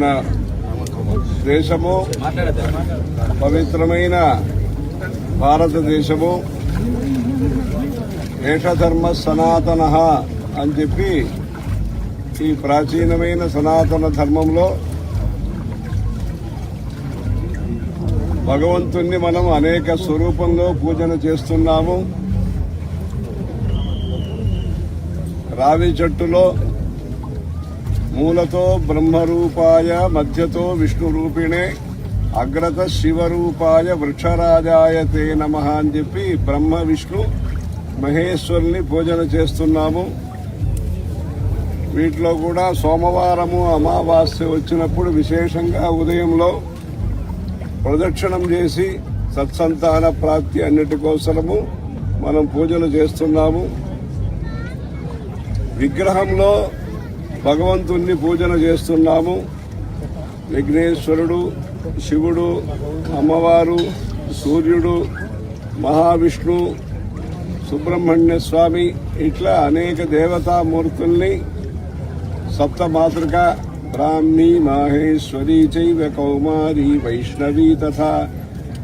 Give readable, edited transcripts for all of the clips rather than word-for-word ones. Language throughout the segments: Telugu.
మన దేశము పవిత్రమైన భారతదేశము ఏషధర్మ సనాతన అని చెప్పి ఈ ప్రాచీనమైన సనాతన ధర్మంలో భగవంతుణ్ణి మనం అనేక స్వరూపంలో పూజన చేస్తున్నాము. రావి చెట్టులో మూలతో బ్రహ్మరూపాయ, మధ్యతో విష్ణురూపిణే, అగ్రత శివరూపాయ, వృక్షరాజాయ తే నమః అని చెప్పి బ్రహ్మ విష్ణు మహేశ్వరుని పూజన చేస్తున్నాము. వీటిలో కూడా సోమవారము అమావాస్య వచ్చినప్పుడు విశేషంగా ఉదయంలో ప్రదక్షిణం చేసి సత్సంతాన ప్రాప్తి అన్నిటి కోసము మనం పూజలు చేస్తున్నాము. విగ్రహంలో భగవంతుణ్ణి పూజన చేస్తున్నాము. విఘ్నేశ్వరుడు, శివుడు, అమ్మవారు, సూర్యుడు, మహావిష్ణు, సుబ్రహ్మణ్య స్వామి ఇట్లా అనేక దేవతామూర్తుల్ని సప్తమాతృక బ్రాహ్మీ, మాహేశ్వరీ చైవ కౌమారీ, వైష్ణవీ తథా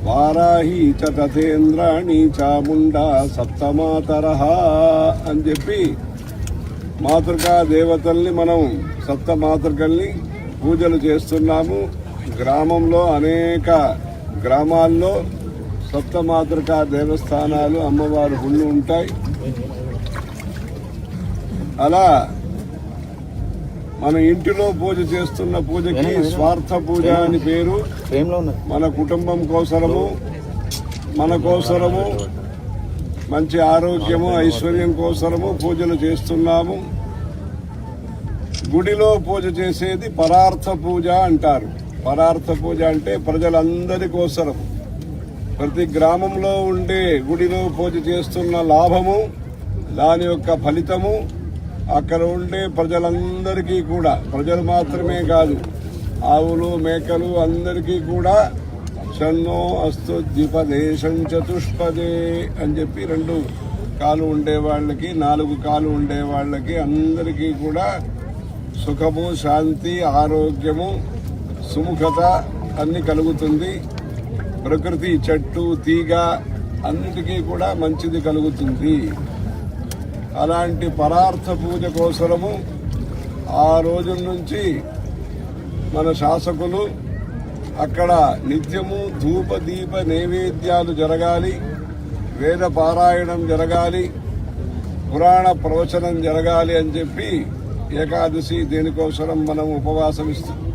వారాహి చ తథేంద్రాణి చాముండా సప్తమాతరః అని చెప్పి మాతృకా దేవతల్ని మనం సప్తమాతృకల్ని పూజలు చేస్తున్నాము. గ్రామంలో అనేక గ్రామాల్లో సప్తమాతృకా దేవస్థానాలు, అమ్మవారి గుళ్ళు ఉంటాయి. అలా మన ఇంటిలో పూజ చేస్తున్న పూజకి స్వార్థ పూజ అని పేరు. మన కుటుంబం కోసరము, మన కోసరము, మంచి ఆరోగ్యము, ఐశ్వర్యం కోసరము పూజలు చేస్తున్నాము. గుడిలో పూజ చేసేది పరార్థ పూజ అంటారు. పరార్థ పూజ అంటే ప్రజలందరి కోసరం. ప్రతి గ్రామంలో ఉండే గుడిలో పూజ చేస్తున్న లాభము, దాని యొక్క ఫలితము అక్కడ ఉండే ప్రజలందరికీ కూడా, ప్రజలు మాత్రమే కాదు, ఆవులు, మేకలు అందరికీ కూడా షన్నో అస్తు ద్విపదేశం చతుష్పదే అని చెప్పి 2 కాలు ఉండేవాళ్ళకి, 4 కాలు ఉండేవాళ్ళకి అందరికీ కూడా సుఖము, శాంతి, ఆరోగ్యము, సుముఖత అన్ని కలుగుతుంది. ప్రకృతి, చెట్టు, తీగ అన్నిటికీ కూడా మంచిది కలుగుతుంది. అలాంటి పరార్థ పూజ కోసరము ఆ రోజుల నుంచి మన శాసకులు అక్కడ నిత్యము ధూప దీప నైవేద్యాలు జరగాలి, వేద పారాయణం జరగాలి, పురాణ ప్రవచనం జరగాలి అని చెప్పి ఏకాదశి దీనికోసరం మనం ఉపవాసం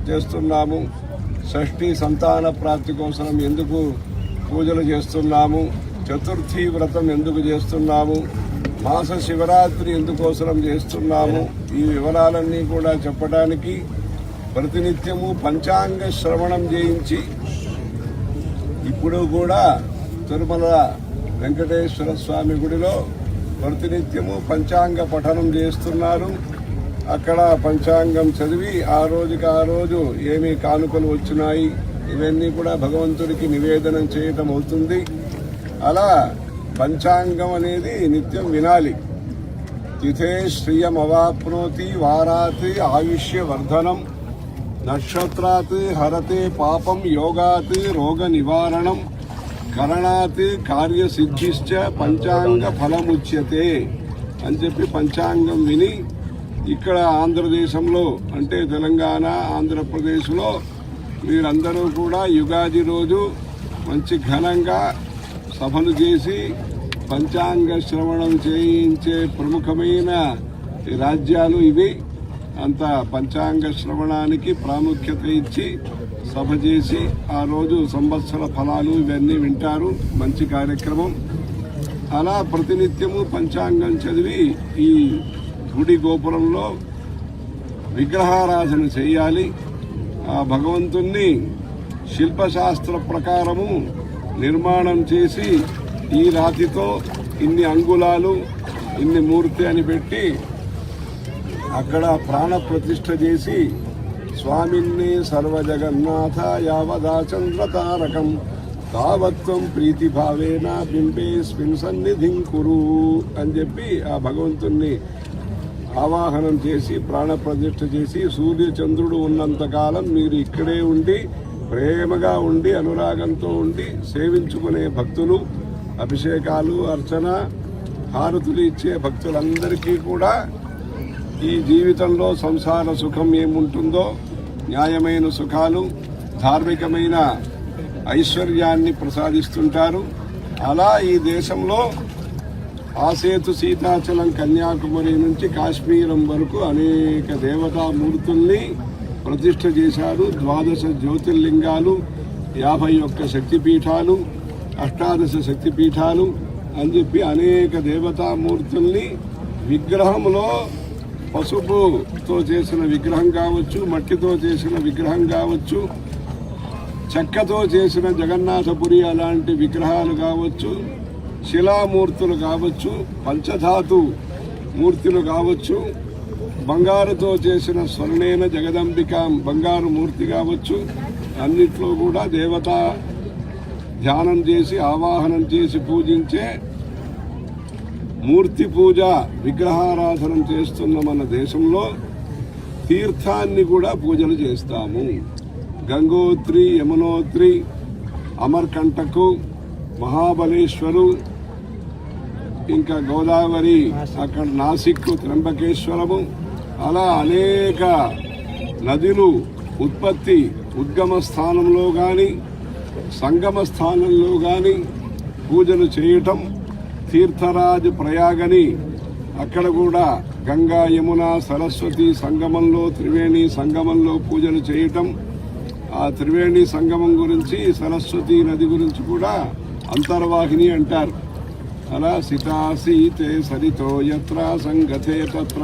చేస్తున్నాము. షష్ఠి సంతాన ప్రాప్తి కోసరం ఎందుకు పూజలు చేస్తున్నాము, చతుర్థి వ్రతం ఎందుకు చేస్తున్నాము, మాస శివరాత్రి ఎందుకోసరం చేస్తున్నాము, ఈ వివరాలన్నీ కూడా చెప్పడానికి ప్రతినిత్యము పంచాంగ శ్రవణం చేయించి, ఇప్పుడు కూడా తిరుమల వెంకటేశ్వర స్వామి గుడిలో ప్రతినిత్యము పంచాంగ పఠనం చేస్తున్నారు. అక్కడ పంచాంగం చదివి ఆ రోజుకి ఆ రోజు ఏమి కానుకలు వచ్చినాయి ఇవన్నీ కూడా భగవంతుడికి నివేదనం చేయటం అవుతుంది. అలా పంచాంగం అనేది నిత్యం వినాలి. తిథే శ్రియం అవాప్నోతి, వారాత్ ఆయుష్య వర్ధనం, నక్షత్రాత్ హరతే పాపం, యోగాత్ రోగ నివారణం, కరణాత్ కార్యసిద్ధిశ్చ పంచాంగ ఫలముచ్యతే అని చెప్పి పంచాంగం విని ఇక్కడ ఆంధ్రదేశంలో అంటే తెలంగాణ, ఆంధ్రప్రదేశ్లో వీరందరూ కూడా యుగాది రోజు మంచి ఘనంగా సభలు చేసి పంచాంగ శ్రవణం చేయించే ప్రముఖమైన రాజ్యాలు ఇవి. అంత పంచాంగ శ్రవణానికి ప్రాముఖ్యత ఇచ్చి సభ చేసి ఆ రోజు సంవత్సర ఫలాలు ఇవన్నీ వింటారు. మంచి కార్యక్రమం. అలా ప్రతినిత్యము పంచాంగం చదివి ఈ గుడి గోపురంలో విగ్రహారాధన చేయాలి. ఆ భగవంతుణ్ణి శిల్పశాస్త్ర ప్రకారము నిర్మాణం చేసి ఈ రాతితో ఇన్ని అంగుళాలు, ఇన్ని మూర్తి అని పెట్టి అక్కడ ప్రాణ ప్రతిష్ఠ చేసి స్వామిని సర్వజగన్నాథ యావదా చంద్రతారకం తావత్వం ప్రీతిభావేన బింబేస్మిన్ సన్నిధిం కురు అని చెప్పి ఆ భగవంతుణ్ణి ఆవాహనం చేసి ప్రాణప్రతిష్ఠ చేసి సూర్యచంద్రుడు ఉన్నంతకాలం మీరు ఇక్కడే ఉండి ప్రేమగా ఉండి అనురాగంతో ఉండి సేవించుకునే భక్తులు, అభిషేకాలు, అర్చన, హారతులు ఇచ్చే భక్తులందరికీ కూడా ఈ జీవితంలో సంసార సుఖం ఏముంటుందో న్యాయమైన సుఖాలు, ధార్మికమైన ఐశ్వర్యాన్ని ప్రసాదిస్తుంటారు. అలా ఈ దేశంలో ఆసేతు సీతాచలం కన్యాకుమారి నుంచి కాశ్మీరం వరకు అనేక దేవతామూర్తుల్ని ప్రతిష్ఠ చేశారు. 12 జ్యోతిర్లింగాలు, 51 శక్తిపీఠాలు, 18 శక్తిపీఠాలు అని చెప్పి అనేక దేవతామూర్తుల్ని విగ్రహంలో పసుపుతో చేసిన విగ్రహం కావచ్చు, మట్టితో చేసిన విగ్రహం కావచ్చు, చెక్కతో చేసిన జగన్నాథపురి అలాంటి విగ్రహాలు కావచ్చు, శిలామూర్తులు కావచ్చు, పంచధాతు మూర్తులు కావచ్చు, బంగారుతో చేసిన స్వర్ణేన జగదంబిక బంగారు మూర్తి కావచ్చు, అన్నిట్లో కూడా దేవతా ధ్యానం చేసి ఆవాహనం చేసి పూజించే మూర్తి పూజ, విగ్రహారాధన చేస్తున్న మన దేశంలో తీర్థాన్ని కూడా పూజలు చేస్తాము. గంగోత్రి, యమునోత్రి, అమర్కంటకు, మహాబలేశ్వరు, ఇంకా గోదావరి, అక్కడ నాసిక్, త్రంబకేశ్వరము, అలా అనేక నదులు ఉత్పత్తి ఉద్గమ స్థానంలో కానీ సంగమ స్థానంలో కానీ పూజలు చేయటం. తీర్థరాజ్ ప్రయాగని అక్కడ కూడా గంగా, యమున, సరస్వతి సంగమంలో, త్రివేణి సంగమంలో పూజలు చేయటం. ఆ త్రివేణి సంగమం గురించి, సరస్వతి నది గురించి కూడా అంతర్వాహిని అంటారు. అలా సితాసీతే సరితో యత్ర సంగతే తత్ర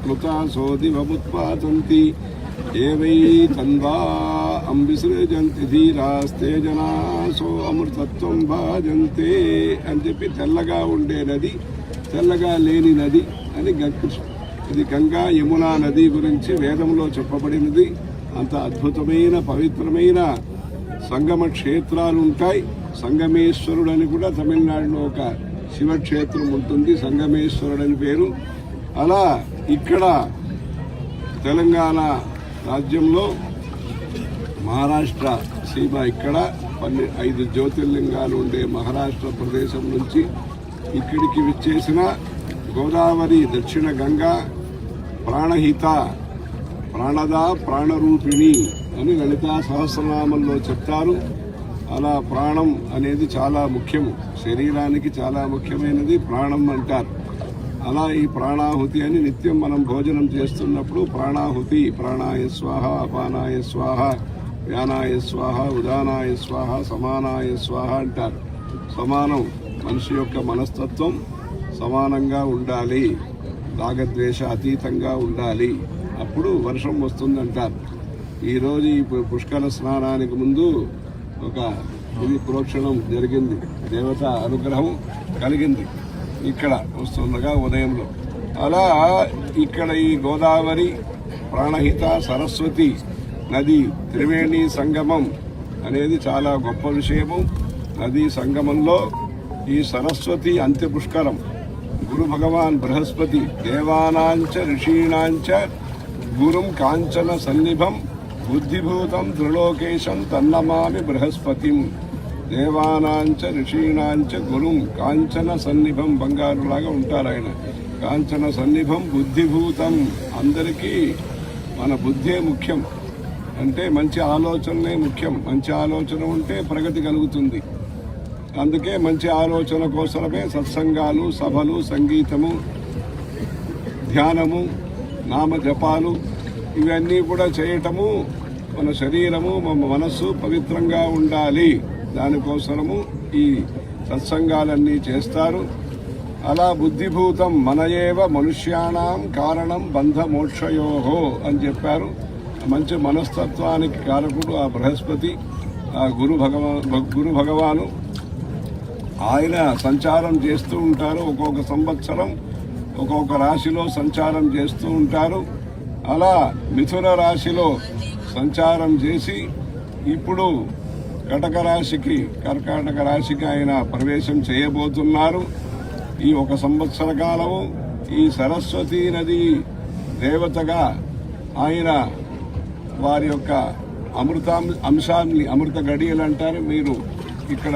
ప్లుతాసో దివముత్పాతంతి ఏవై తన్వా అంబిసృజంతి ధీరాస్తే జనాసో అమృతత్వం భాజంతే అని చెప్పి తెల్లగా ఉండే నది, తెల్లగా లేని నది అని ఇది గంగా యమునా నది గురించి వేదంలో చెప్పబడినది. అంత అద్భుతమైన పవిత్రమైన సంగమ క్షేత్రాలు ఉంటాయి. సంగమేశ్వరుడు అని కూడా తమిళనాడులో ఒక శివక్షేత్రం ఉంటుంది, సంగమేశ్వరుడు అని పేరు. అలా ఇక్కడ తెలంగాణ రాజ్యంలో మహారాష్ట్ర సీమ ఇక్కడ 5 జ్యోతిర్లింగాలు ఉండే మహారాష్ట్ర ప్రదేశం నుంచి ఇక్కడికి విచ్చేసిన గోదావరి, దక్షిణ గంగా, ప్రాణహిత, ప్రాణద, ప్రాణరూపిణి అని లలితా సహస్రనామంలో చెప్తారు. అలా ప్రాణం అనేది చాలా ముఖ్యము, శరీరానికి చాలా ముఖ్యమైనది ప్రాణం అంటారు. అలా ఈ ప్రాణాహుతి అని నిత్యం మనం భోజనం చేస్తున్నప్పుడు ప్రాణాహుతి, ప్రాణాయ స్వాహ, అపానాయ స్వాహ, వ్యానాయ స్వాహ, ఉదానాయ స్వాహ, సమానాయ స్వాహ అంటారు. సమానం, మనిషి యొక్క మనస్తత్వం సమానంగా ఉండాలి, రాగద్వేష అతీతంగా ఉండాలి, అప్పుడు వర్షం వస్తుందంటారు. ఈరోజు ఈ పుష్కర స్నానానికి ముందు ఒక ఇది ప్రోక్షణం జరిగింది, దేవత అనుగ్రహం కలిగింది ఇక్కడ వస్తుండగా ఉదయంలో. అలా ఇక్కడ ఈ గోదావరి, ప్రాణహిత, సరస్వతి నది త్రివేణి సంగమం అనేది చాలా గొప్ప విషయము. నదీ సంగమంలో ఈ సరస్వతి అంత్య పుష్కరం. గురు భగవాన్ బృహస్పతి దేవానాంచ ఋషీణాంచ గురుం కాంచన సన్నిభం బుద్ధిభూతం త్రిలోకేశం తన్నమామి బృహస్పతిం. దేవానాంచ ఋషీణాంచ గురుం కాంచన సన్నిభం, బంగారులాగా ఉంటారు ఆయన. కాంచన సన్నిభం బుద్ధిభూతం, అందరికీ మన బుద్ధే ముఖ్యం, అంటే మంచి ఆలోచనలే ముఖ్యం. మంచి ఆలోచన ఉంటే ప్రగతి కలుగుతుంది. అందుకే మంచి ఆలోచన కోసమే సత్సంగాలు, సభలు, సంగీతము, ధ్యానము, నామ జపాలు ఇవన్నీ కూడా చేయటము. మన శరీరము, మన మనస్సు పవిత్రంగా ఉండాలి, దానికోసము ఈ సత్సంగాలన్నీ చేస్తారు. అలా బుద్ధిభూతం మనయేవ మనుష్యాణం కారణం బంధ మోక్షయోహో అని చెప్పారు. మంచి మనస్తత్వానికి కారకుడు ఆ బృహస్పతి, ఆ గురు భగవాను. ఆయన సంచారం చేస్తూ ఉంటారు, ఒక్కొక్క సంవత్సరం ఒక్కొక్క రాశిలో సంచారం చేస్తూ ఉంటారు. అలా మిథున రాశిలో సంచారం చేసి ఇప్పుడు కర్కాటక రాశికి ఆయన ప్రవేశం చేయబోతున్నారు. ఈ 1 సంవత్సర కాలము ఈ సరస్వతీ నది దేవతగా ఆయన వారి యొక్క అంశాన్ని అమృత గడియలు అంటారు. మీరు ఇక్కడ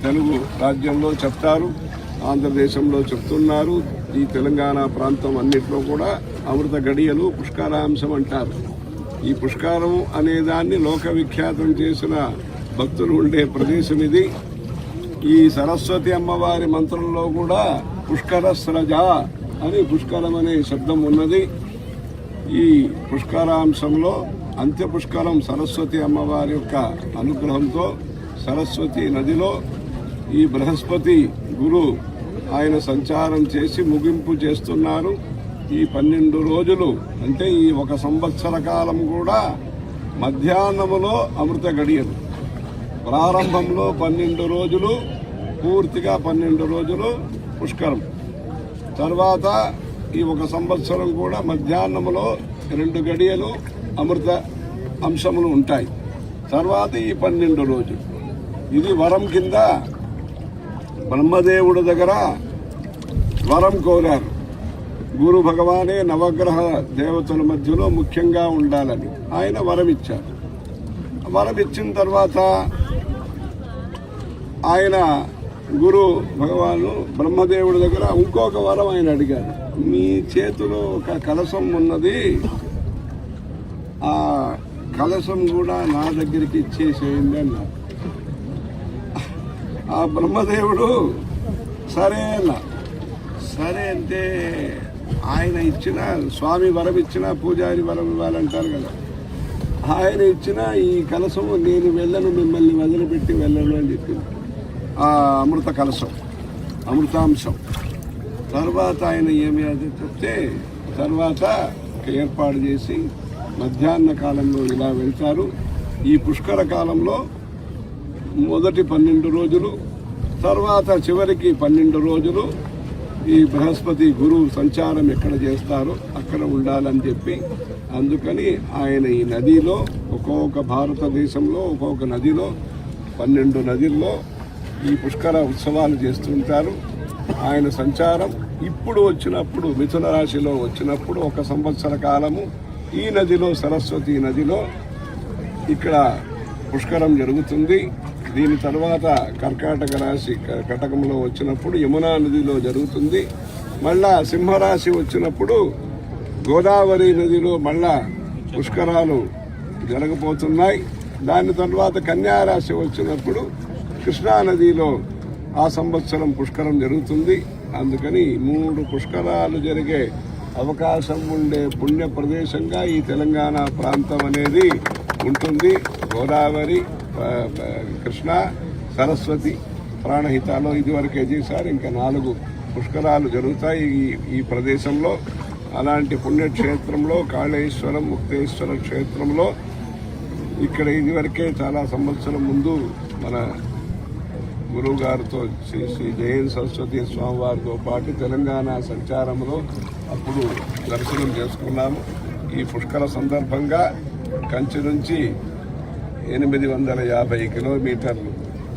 తెలుగు రాజ్యంలో చెప్తారు, ఆంధ్రదేశంలో చెప్తున్నారు. ఈ తెలంగాణ ప్రాంతం అన్నిట్లో కూడా అమృత గడియలు పుష్కరాంశం అంటారు. ఈ పుష్కరం అనే దాన్ని లోక విఖ్యాతం చేసిన భక్తులు ఉండే ప్రదేశం ఇది. ఈ సరస్వతి అమ్మవారి మంత్రంలో కూడా పుష్కర స్రజ అని పుష్కరం అనే శబ్దం ఉన్నది. ఈ పుష్కరాంశంలో అంత్య పుష్కరం సరస్వతి అమ్మవారి యొక్క అనుగ్రహంతో సరస్వతి నదిలో ఈ బృహస్పతి గురు ఆయన సంచారం చేసి ముగింపు చేస్తున్నారు. ఈ 12 రోజులు అంటే ఈ 1 సంవత్సర కాలం కూడా మధ్యాహ్నములో అమృత గడియలు, ప్రారంభంలో 12 రోజులు, పూర్తిగా 12 రోజులు పుష్కరం, తర్వాత ఈ 1 సంవత్సరం కూడా మధ్యాహ్నములో 2 గడియలు అమృత అంశములు ఉంటాయి. తర్వాత ఈ 12 రోజులు ఇది వరం కింద బ్రహ్మదేవుడి దగ్గర వరం కోరారు. గురు భగవానే నవగ్రహ దేవతల మధ్యలో ముఖ్యంగా ఉండాలని ఆయన వరం ఇచ్చారు. వరం ఇచ్చిన తర్వాత ఆయన గురు భగవాను బ్రహ్మదేవుడి దగ్గర ఇంకొక వరం ఆయన అడిగారు. మీ చేతిలో ఒక కలశం ఉన్నది, ఆ కలశం కూడా నా దగ్గరికి ఇచ్చేసేయండి అన్నారు. ఆ బ్రహ్మదేవుడు సరే అన్నా. సరే అంటే ఆయన ఇచ్చిన స్వామి వరం ఇచ్చిన పూజారి వరం ఇవ్వాలంటారు కదా, ఆయన ఇచ్చిన ఈ కలశము నేను వెళ్ళను, మిమ్మల్ని వదిలిపెట్టి వెళ్ళను అని చెప్పింది. ఆ అమృత కలశం, అమృతాంశం. తర్వాత ఆయన ఏమి అది చెప్తే తర్వాత ఏర్పాటు చేసి మధ్యాహ్న కాలంలో ఇలా వెళ్తారు. ఈ పుష్కర కాలంలో మొదటి 12 రోజులు, తర్వాత చివరికి 12 రోజులు ఈ బృహస్పతి గురువు సంచారం ఎక్కడ చేస్తారో అక్కడ ఉండాలని చెప్పి, అందుకని ఆయన ఈ నదిలో ఒక్కొక్క భారతదేశంలో ఒక్కొక్క నదిలో 12 నదుల్లో ఈ పుష్కర ఉత్సవాలు చేస్తుంటారు. ఆయన సంచారం ఇప్పుడు వచ్చినప్పుడు మిథున రాశిలో వచ్చినప్పుడు 1 సంవత్సర కాలము ఈ నదిలో సరస్వతి నదిలో ఇక్కడ పుష్కరం జరుగుతుంది. దీని తర్వాత కర్కాటక రాశి కటకంలో వచ్చినప్పుడు యమునా నదిలో జరుగుతుంది. మళ్ళా సింహరాశి వచ్చినప్పుడు గోదావరి నదిలో మళ్ళా పుష్కరాలు జరగబోతున్నాయి. దాని తర్వాత కన్యారాశి వచ్చినప్పుడు కృష్ణా నదిలో ఆ సంవత్సరం పుష్కరం జరుగుతుంది. అందుకని 3 పుష్కరాలు జరిగే అవకాశం ఉండే పుణ్య ప్రదేశంగా ఈ తెలంగాణ ప్రాంతం అనేది ఉంటుంది. గోదావరి, కృష్ణ, సరస్వతి, ప్రాణహితాలో ఇదివరకే చేశారు. ఇంకా 4 పుష్కరాలు జరుగుతాయి ఈ ప్రదేశంలో. అలాంటి పుణ్యక్షేత్రంలో కాళేశ్వరం, ముక్తేశ్వర క్షేత్రంలో ఇక్కడ ఇదివరకే చాలా సంవత్సరం ముందు మన గురువు గారితో శ్రీ జయన్ సరస్వతి స్వామి వారితో పాటు తెలంగాణ సంచారంలో అప్పుడు దర్శనం చేసుకున్నాము. ఈ పుష్కర సందర్భంగా కంచి నుంచి 850 కిలోమీటర్లు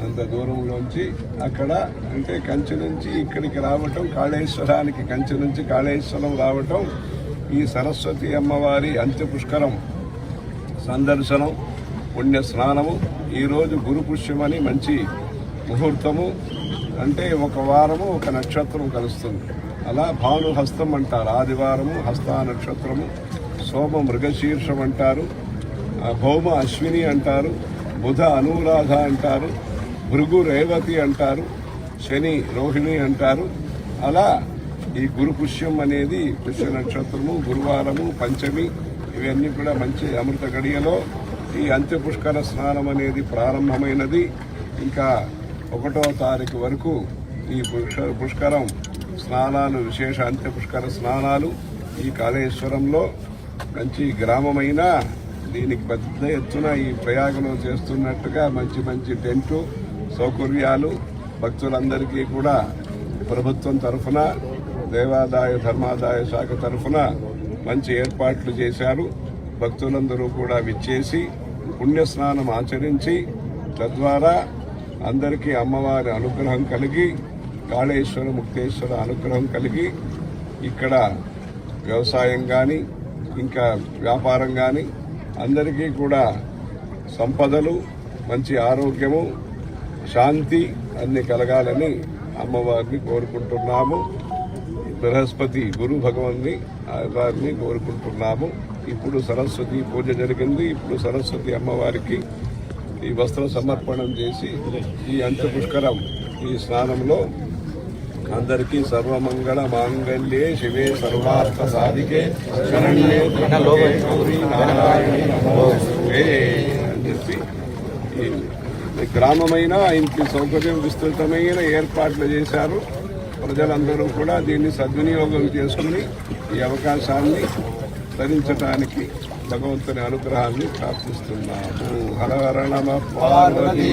అంత దూరంలోంచి అక్కడ అంటే కంచి నుంచి ఇక్కడికి రావటం, కాళేశ్వరానికి కంచి నుంచి కాళేశ్వరం రావటం, ఈ సరస్వతి అమ్మవారి అంత్య పుష్కరం సందర్శనం, పుణ్య స్నానము. ఈరోజు గురు పుష్యమని మంచి ముహూర్తము, అంటే 1 వారము 1 నక్షత్రం కలుస్తుంది. అలా భాను హస్తం అంటారు, ఆదివారము హస్త నక్షత్రము, సోమ మృగశీర్షం అంటారు, భౌమ అశ్విని అంటారు, బుధ అనురాధ అంటారు, భృగు రేవతి అంటారు, శని రోహిణి అంటారు. అలా ఈ గురు పుష్యం అనేది పుష్య నక్షత్రము, గురువారము, పంచమి ఇవన్నీ కూడా మంచి అమృత గడియలో ఈ అంత్య పుష్కర స్నానం అనేది ప్రారంభమైనది. ఇంకా 1వ తారీఖు వరకు ఈ పుష్కరం స్నానాలు, విశేష అంత్య పుష్కర స్నానాలు ఈ కాళేశ్వరంలో. మంచి గ్రామమైన దీనికి పెద్ద ఎత్తున ఈ ప్రయాగంలో చేస్తున్నట్టుగా మంచి మంచి టెంటు సౌకర్యాలు భక్తులందరికీ కూడా ప్రభుత్వం తరఫున, దేవాదాయ ధర్మాదాయ శాఖ తరఫున మంచి ఏర్పాట్లు చేశారు. భక్తులందరూ కూడా విచ్చేసి పుణ్యస్నానం ఆచరించి తద్వారా అందరికీ అమ్మవారి అనుగ్రహం కలిగి కాళేశ్వర ముక్తేశ్వర అనుగ్రహం కలిగి ఇక్కడ వ్యవసాయం కానీ ఇంకా వ్యాపారం కానీ అందరికీ కూడా సంపదలు, మంచి ఆరోగ్యము, శాంతి అన్ని కలగాలని అమ్మవారిని కోరుకుంటున్నాము. బృహస్పతి గురు భగవాన్ని వారిని కోరుకుంటున్నాము. ఇప్పుడు సరస్వతి పూజ జరిగింది. ఇప్పుడు సరస్వతి అమ్మవారికి ఈ వస్త్ర సమర్పణం చేసి ఈ అంత్యపుష్కరం ఈ స్నానంలో అందరికీ సర్వమంగళ మాంగళ్యే శివే సర్వార్థ సాధికే శరణ్యే త్ర్యంబకే గౌరీ నారాయణి నమోస్తుతే అని చెప్పి ఈ గ్రామమైన ఇంటి సౌకర్యం విస్తృతమైన ఏర్పాట్లు చేశారు. ప్రజలందరూ కూడా దీన్ని సద్వినియోగం చేసుకుని ఈ అవకాశాన్ని ధరించడానికి భగవంతుని అనుగ్రహాన్ని ప్రార్థిస్తున్నాము. హర హర నమ పార్వతీ.